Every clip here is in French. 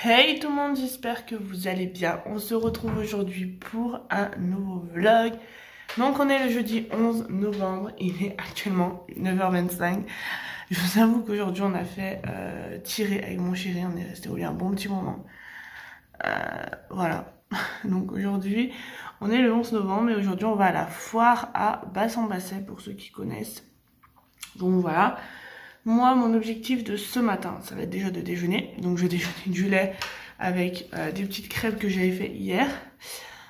Hey tout le monde, j'espère que vous allez bien. On se retrouve aujourd'hui pour un nouveau vlog. Donc on est le jeudi 11 novembre, il est actuellement 9h25. Je vous avoue qu'aujourd'hui on a fait tirer avec mon chéri, on est resté au lit un bon petit moment. Voilà, donc aujourd'hui on est le 11 novembre et aujourd'hui on va à la foire à Basse-en-Basset pour ceux qui connaissent. Donc voilà. Moi, mon objectif de ce matin, ça va être déjà de déjeuner. Donc, je vais déjeuner du lait avec des petites crêpes que j'avais fait hier.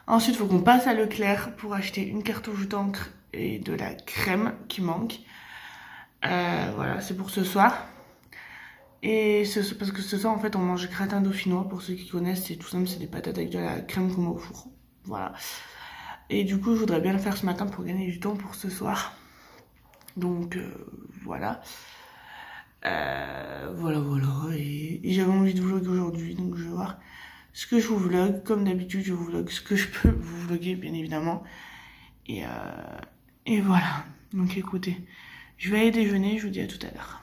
Ensuite, il faut qu'on passe à Leclerc pour acheter une cartouche d'encre et de la crème qui manque. Voilà, c'est pour ce soir. Et parce que ce soir, en fait, on mange gratin dauphinois. Pour ceux qui connaissent, c'est tout simple, c'est des patates avec de la crème qu'on met au four. Voilà. Et du coup, je voudrais bien le faire ce matin pour gagner du temps pour ce soir. Donc, voilà. Voilà, et j'avais envie de vlogger aujourd'hui, donc je vais voir ce que je vous vlog. Comme d'habitude, je vous vlog ce que je peux vous vlogger, bien évidemment. Et voilà, donc écoutez, je vais aller déjeuner, je vous dis à tout à l'heure.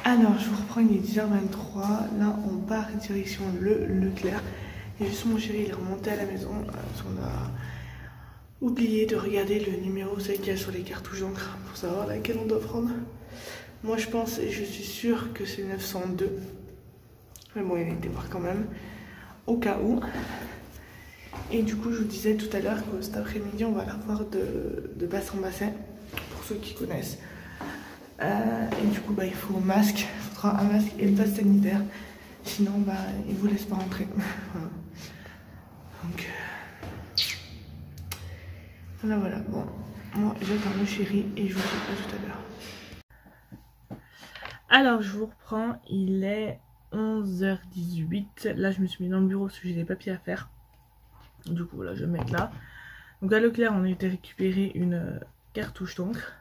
Alors, je vous reprends, il est 10h23, là on part direction le Leclerc. Et juste mon chéri, il est remonté à la maison, parce qu'on a oublié de regarder le numéro qu'il y a sur les cartouches d'encre, pour savoir laquelle on doit prendre. Moi je pense et je suis sûre que c'est 902. Mais bon, il a été voir quand même, au cas où. Et du coup, je vous disais tout à l'heure que cet après-midi, on va à la foire de Basse-en-Basset, pour ceux qui connaissent. Et du coup, il faut un masque, il faudra un masque et le pass sanitaire. Sinon, ils vous laissent pas rentrer. Voilà. Donc, voilà. Bon, moi j'attends le chéri et je vous dis à tout à l'heure. Alors, je vous reprends, il est 11h18. Là, je me suis mis dans le bureau parce que j'ai des papiers à faire. Du coup, voilà, je vais me mettre là. Donc, à Leclerc, on a été récupérer une cartouche d'encre.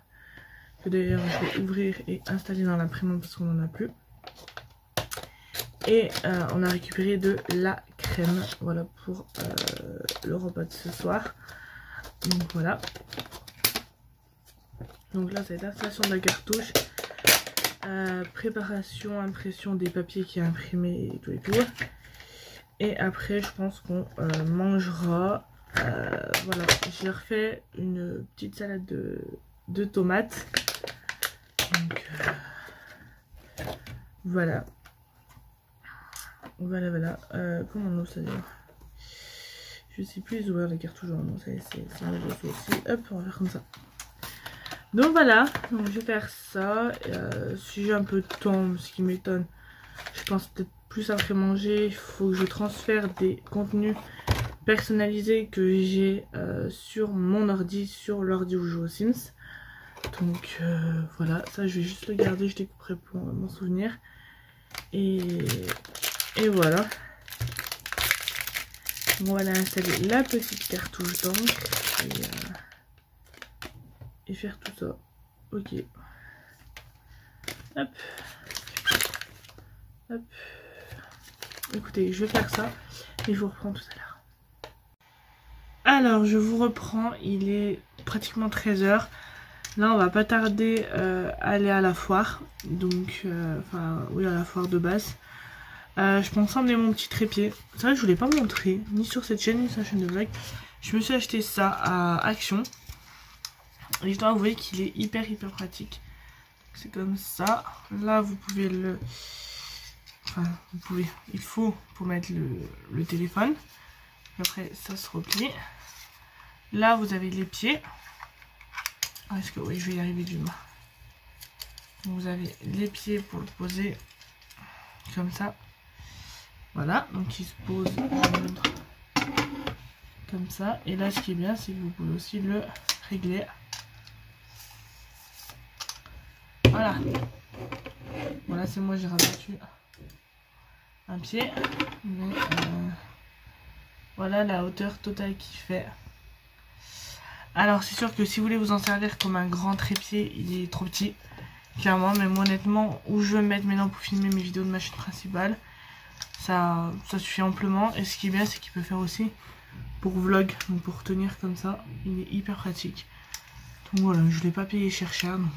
Que d'ailleurs, je vais ouvrir et installer dans l'imprimante parce qu'on n'en a plus. Et on a récupéré de la crème. Voilà, pour le repas de ce soir. Donc, voilà. Donc là, c'est l'installation de la cartouche. Préparation, impression des papiers qui est imprimé et tout et tout. Et après je pense qu'on mangera. Voilà, j'ai refait une petite salade de tomates. Donc voilà. Comment on ouvre ça d'ailleurs? Je sais plus ouvrir les cartouches. Non, c'est aussi. Hop, on va faire comme ça. Donc voilà, donc je vais faire ça. Si j'ai un peu de temps, ce qui m'étonne, je pense peut-être plus après manger. Il faut que je transfère des contenus personnalisés que j'ai sur mon ordi, sur l'ordi où je joue aux Sims. Donc voilà, ça je vais juste le garder, je découperai pour m'en souvenir. Et voilà. On va installer la petite cartouche d'encre. Et faire tout ça. Ok. Hop. Hop. Écoutez, je vais faire ça et je vous reprends tout à l'heure. Alors, je vous reprends. Il est pratiquement 13h. Là, on va pas tarder à aller à la foire. Donc, oui, à la foire de Basse. Je pense emmener mon petit trépied. C'est vrai que je voulais pas montrer, ni sur cette chaîne, ni sur la chaîne de vlog. Je me suis acheté ça à Action. Et je dois avouer qu'il est hyper pratique. C'est comme ça. Là, vous pouvez le... il faut pour mettre le téléphone. Et après, ça se replie. Là, vous avez les pieds. Est-ce que... Oui, je vais y arriver du moins. Vous avez les pieds pour le poser. Comme ça. Voilà. Donc, il se pose comme ça. Et là, ce qui est bien, c'est que vous pouvez aussi le régler. Voilà. Voilà, c'est moi, j'ai rabattu un pied. Mais, voilà la hauteur totale qu'il fait. Alors, c'est sûr que si vous voulez vous en servir comme un grand trépied, il est trop petit. Clairement, mais moi, honnêtement, où je veux me mettre maintenant pour filmer mes vidéos de ma chaîne principale, ça suffit amplement. Et ce qui est bien, c'est qu'il peut faire aussi pour vlog, donc pour tenir comme ça. Il est hyper pratique. Donc voilà, je ne l'ai pas payé cher, donc...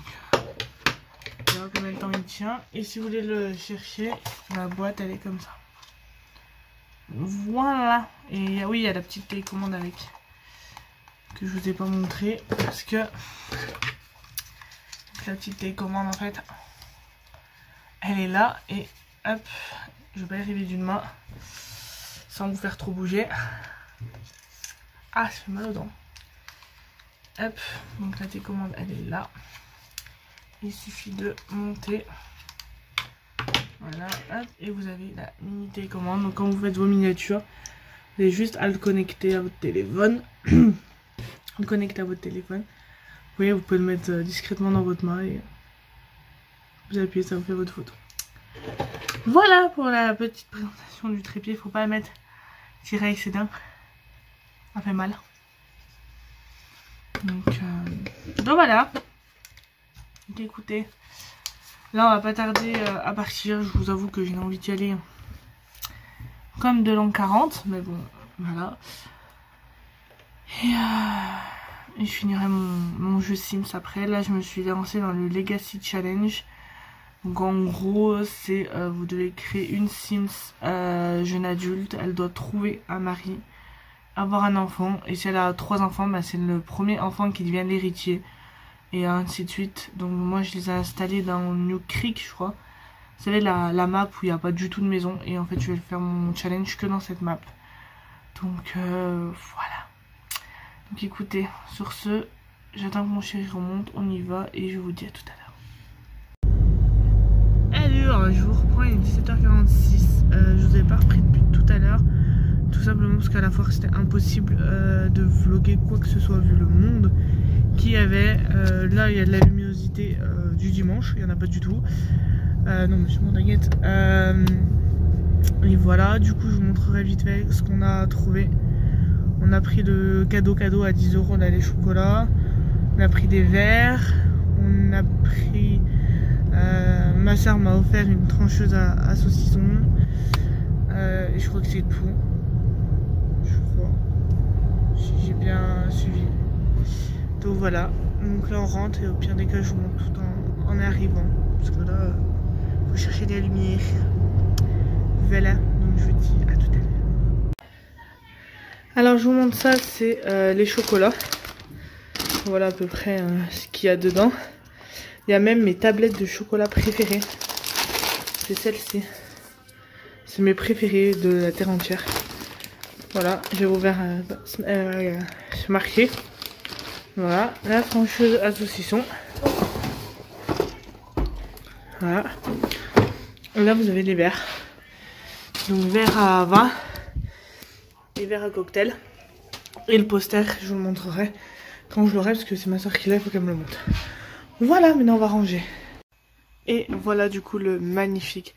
combien de temps il tient. Et si vous voulez le chercher, la boîte elle est comme ça. Voilà. Et oui, il y a la petite télécommande avec. Que je vous ai pas montré. Parce que la petite télécommande en fait. Elle est là. Et hop. Je vais pas y arriver d'une main. Sans vous faire trop bouger. Ah, ça fait mal aux dents. Hop. Donc la télécommande elle est là. Il suffit de monter. Voilà, hop, et vous avez la mini télécommande. Donc quand vous faites vos miniatures, vous avez juste à le connecter à votre téléphone. Le connecter à votre téléphone. Vous voyez, vous pouvez le mettre discrètement dans votre main et vous appuyez, ça vous fait votre photo. Voilà pour la petite présentation du trépied. Il faut pas le mettre tiré avec ses dents. Ça fait mal. Donc voilà. Donc écoutez. Là, on va pas tarder à partir. Je vous avoue que j'ai envie d'y aller comme de l'an 40. Mais bon, voilà. Et je finirai mon jeu Sims après. Là, je me suis lancée dans le Legacy Challenge. Donc en gros, c'est vous devez créer une Sims jeune adulte. Elle doit trouver un mari, avoir un enfant. Et si elle a 3 enfants, bah, c'est le premier enfant qui devient l'héritier. Et ainsi de suite. Donc moi je les ai installés dans New Creek je crois. Vous savez la map où il n'y a pas du tout de maison. Et en fait je vais faire mon challenge que dans cette map. Donc voilà. Donc écoutez, sur ce, j'attends que mon chéri remonte, on y va et je vous dis à tout à l'heure. Alors un jour, il est 17h46. Je vous avais pas repris depuis tout à l'heure. Tout simplement parce qu'à la foire c'était impossible de vlogger quoi que ce soit vu le monde qu'il y avait. Là il y a de la luminosité du dimanche, il n'y en a pas du tout. Non monsieur Mondaguette. Et voilà, du coup je vous montrerai vite fait ce qu'on a trouvé. On a pris le cadeau à 10 €, là les chocolats. On a pris des verres. On a pris... ma soeur m'a offert une trancheuse à saucisson. Et je crois que c'est tout. Je crois. Si j'ai bien suivi. Donc voilà. Donc là on rentre et au pire des cas je vous montre tout en arrivant. Parce que là, faut chercher des lumières. Voilà. Donc je vous dis à tout à l'heure. Alors je vous montre ça, c'est les chocolats. Voilà à peu près ce qu'il y a dedans. Il y a même mes tablettes de chocolat préférées. C'est celle-ci. C'est mes préférés de la terre entière. Voilà, j'ai ouvert c'est marqué. Voilà, la trancheuse à saucisson. Voilà. Et là vous avez les verres. Donc verre à vin. Les verres à cocktail. Et le poster, je vous le montrerai quand je l'aurai parce que c'est ma soeur qui l'a, il faut qu'elle me le montre. Voilà, maintenant on va ranger. Et voilà du coup le magnifique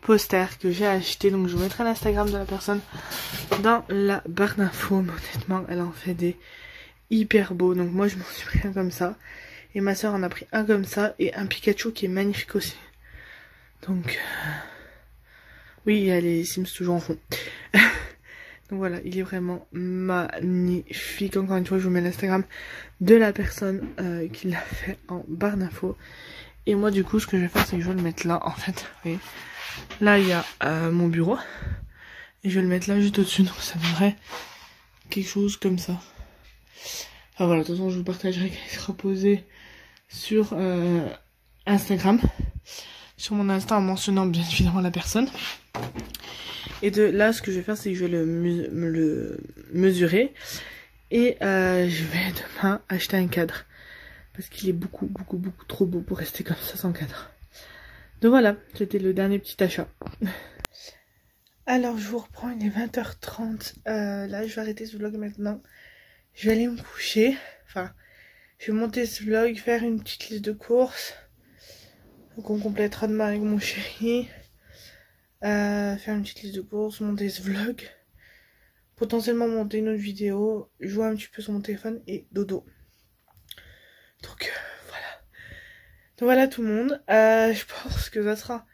poster que j'ai acheté. Donc je vous mettrai l'Instagram de la personne dans la barre d'infos. Mais honnêtement, elle en fait des hyper beaux. Donc moi je m'en suis pris un comme ça. Et ma soeur en a pris un comme ça. Et un Pikachu qui est magnifique aussi. Donc oui, il y a les Sims toujours en fond. Donc voilà, il est vraiment magnifique. Encore une fois, je vous mets l'Instagram de la personne qui l'a fait en barre d'infos. Et moi du coup, ce que je vais faire, c'est que je vais le mettre là en fait. Oui. Là, il y a mon bureau. Et je vais le mettre là juste au-dessus. Donc ça donnerait quelque chose comme ça. Enfin voilà, de toute façon, je vous partagerai qu'il sera posé sur Instagram. Sur mon Insta en mentionnant bien évidemment la personne. Et de là, ce que je vais faire, c'est que je vais le mesurer. Et je vais demain acheter un cadre. Parce qu'il est beaucoup trop beau pour rester comme ça sans cadre. Donc voilà, c'était le dernier petit achat. Alors je vous reprends, il est 20h30. Là, je vais arrêter ce vlog maintenant. Je vais aller me coucher. Enfin, je vais monter ce vlog, faire une petite liste de courses. Donc on complétera demain avec mon chéri. Faire une petite liste de courses, monter ce vlog. Potentiellement monter une autre vidéo. Jouer un petit peu sur mon téléphone et dodo. Donc voilà. Donc voilà tout le monde. Je pense que ça sera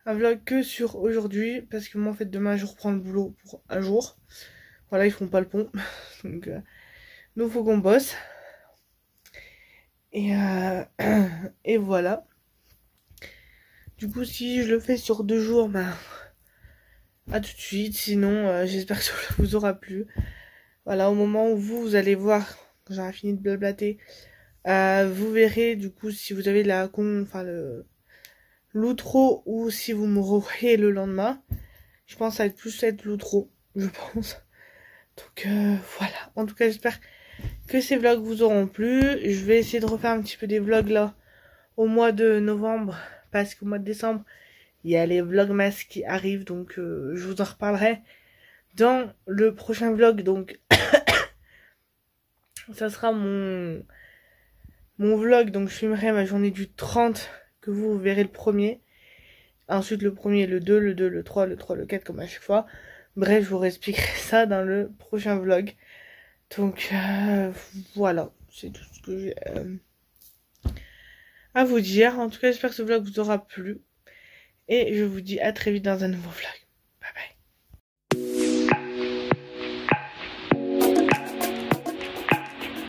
un vlog que sur aujourd'hui. Parce que moi en fait demain je reprends le boulot pour un jour. Voilà, ils feront pas le pont. Donc nous faut qu'on bosse. Et voilà. Du coup si je le fais sur 2 jours, bah à tout de suite. Sinon, j'espère que ça vous aura plu. Voilà, au moment où vous allez voir, quand j'aurai fini de blablater, vous verrez du coup si vous avez l'outro ou si vous me revoyez le lendemain. Je pense que ça va plus être l'outro, je pense. Donc voilà, en tout cas j'espère que ces vlogs vous auront plu. Je vais essayer de refaire un petit peu des vlogs là au mois de novembre, parce qu'au mois de décembre il y a les vlogmas qui arrivent, donc je vous en reparlerai dans le prochain vlog. Donc ça sera mon vlog, donc je filmerai ma journée du 30, que vous verrez le premier, ensuite le premier, le 2, le 2, le 3, le 3, le 4 comme à chaque fois. Bref, je vous expliquerai ça dans le prochain vlog. Donc voilà, c'est tout ce que j'ai à vous dire. En tout cas, j'espère que ce vlog vous aura plu. Et je vous dis à très vite dans un nouveau vlog.